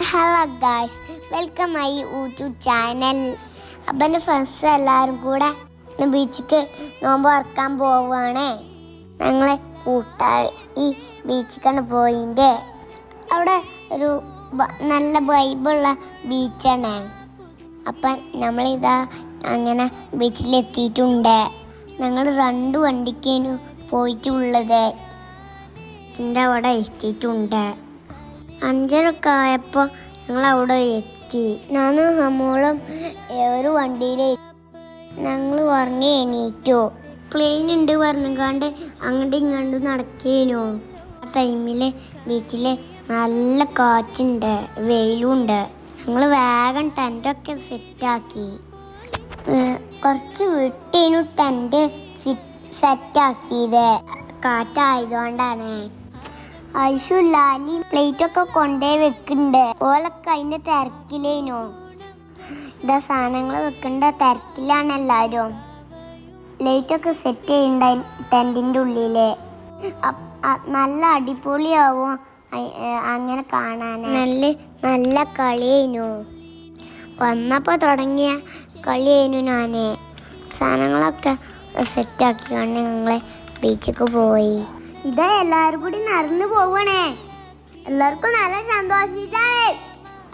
Hello guys, welcome my YouTube channel. അപ്പം എൻ്റെ friends എല്ലാവരും കൂടെ ബീച്ചിക്ക് നോമ്പ് തുറക്കാൻ പോവുകയാണ്. ഞങ്ങൾ കൂട്ടാളി ഈ ബീച്ചിക്കാണ് പോയിൻ്റെ. അവിടെ ഒരു നല്ല വൈബുള്ള ബീച്ചാണ്. അപ്പം നമ്മളിതാ അങ്ങനെ ബീച്ചിലെത്തിയിട്ടുണ്ട്. ഞങ്ങൾ 2 വണ്ടിക്കേനു പോയിട്ടുള്ളത്. ബീച്ചിൻ്റെ അവിടെ എത്തിയിട്ടുണ്ട്. 5:30 ആയപ്പോൾ ഞങ്ങൾ അവിടെ എത്തി. ഞാനും ഹമോളും ഒരു വണ്ടിയിൽ ഞങ്ങൾ ഉറങ്ങി എണീറ്റു. പ്ലെയിൻ ഉണ്ട് പറഞ്ഞുകൊണ്ട് അങ്ങോട്ടും ഇങ്ങോട്ടും നടക്കേനു. ആ ടൈമിൽ ബീച്ചിൽ നല്ല കാറ്റുണ്ട്, വെയിലുണ്ട്. ഞങ്ങൾ വേഗം ടെൻ്റൊക്കെ സെറ്റാക്കി. കുറച്ച് വിട്ടേനു ടെൻ്റ് സെറ്റാക്കിയത്, കാറ്റായതുകൊണ്ടാണ്. ഐഷു ലാലി പ്ലേറ്റൊക്കെ കൊണ്ടേ വെക്കുന്നുണ്ട്. ഓലൊക്കെ അതിൻ്റെ തിരക്കിലേനു. ഇതാ സാധനങ്ങൾ വെക്കേണ്ട തിരക്കിലാണ് എല്ലാവരും. ലൈറ്റൊക്കെ സെറ്റ് ചെയ്യണ്ട ടെൻറ്റിൻ്റെ ഉള്ളിൽ. നല്ല അടിപൊളിയാവും അങ്ങനെ കാണാൻ. നല്ല കളിയേനു. വന്നപ്പോൾ തുടങ്ങിയ കളിയേനു. ഞാൻ സാധനങ്ങളൊക്കെ സെറ്റാക്കിക്കൊണ്ട് ഞങ്ങൾ ബീച്ചിക്ക് പോയി. ഇതാ എല്ലാവരും കൂടി നടന്നു പോവണേ. എല്ലാവർക്കും നല്ല സന്തോഷിച്ചാണ്.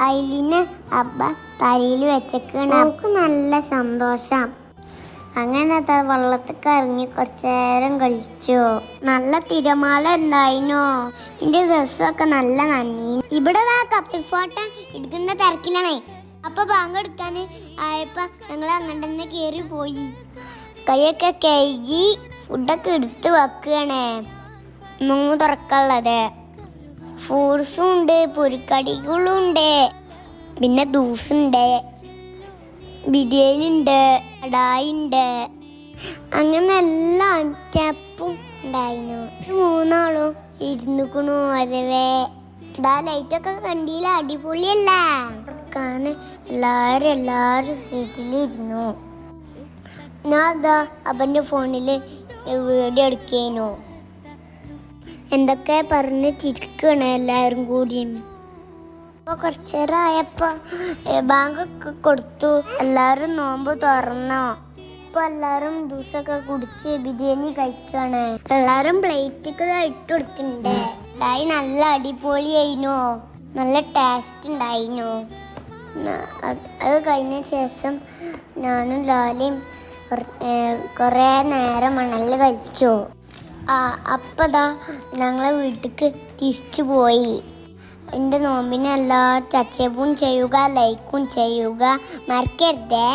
അയിലിന് അബ്ബ തലയിൽ വെച്ചേക്കണ. അവർക്ക് നല്ല സന്തോഷം. അങ്ങനെ വെള്ളത്തൊക്കെ ഇറങ്ങി കുറച്ചു നേരം കളിച്ചു. നല്ല തിരമാല ഉണ്ടായിനോ. ഇതിന്റെ ഡ്രസ്സൊക്കെ നല്ല നന്ദി. ഇവിടെ കപ്പിൾ ഫോട്ടോ എടുക്കുന്ന തിരക്കിലാണേ. അപ്പൊ പങ്കെടുക്കാൻ ആയപ്പോ ഞങ്ങൾ അങ്ങനെ തന്നെ കയറി പോയി. കൈയൊക്കെ കഴുകി ഫുഡൊക്കെ എടുത്ത് വെക്കുകയാണേ. നോമ്പ് തുറക്കാനുള്ളത് ഫ്രൂട്ട്സും ഉണ്ട്, പൊരിക്കടികളും ഉണ്ട്, പിന്നെ ജ്യൂസുണ്ട്, ബിരിയാണി ഉണ്ട്, കടായി ഉണ്ട്, അങ്ങനെ എല്ലാ സ്റ്റെപ്പും ഉണ്ടായിരുന്നു. 3 ഇരുന്നിക്കണു. അതവേ ഇതാ ലൈറ്റൊക്കെ കണ്ടില്ല, അടിപൊളിയല്ല. എല്ലാരും സീറ്റിലിരുന്നു. ഞാൻ അതാ അവൻ്റെ ഫോണിൽ വീഡിയോ എടുക്കേനു. എന്തൊക്കെ പറഞ്ഞ് ചിരിക്കണേ എല്ലാവരും കൂടിയും. അപ്പോൾ കുറച്ചു നേരം ആയപ്പോൾ ബാങ്കൊക്കെ കൊടുത്തു. എല്ലാവരും നോമ്പ് തുറന്നോ. അപ്പോൾ എല്ലാവരും ജ്യൂസൊക്കെ കുടിച്ച് ബിരിയാണി കഴിക്കുകയാണ്. എല്ലാവരും പ്ലേറ്റൊക്കെ ഇട്ട് കൊടുക്കുന്നുണ്ട്. ഉണ്ടായി നല്ല അടിപൊളിയായിരുന്നു. നല്ല ടേസ്റ്റ് ഉണ്ടായിരുന്നു. അത് കഴിഞ്ഞ ശേഷം ഞാനും ലാലയും കുറേ നേരം മണലിൽ കളിച്ചു. അപ്പതാ ഞങ്ങളെ വീട്ടിലേക്ക് തിരിച്ചു പോയി. എൻ്റെ നോമ്പിനെ എല്ലാവരും സബ്സ്ക്രൈബും ചെയ്യുക, ലൈക്കും ചെയ്യുക, മറക്കരുതേ.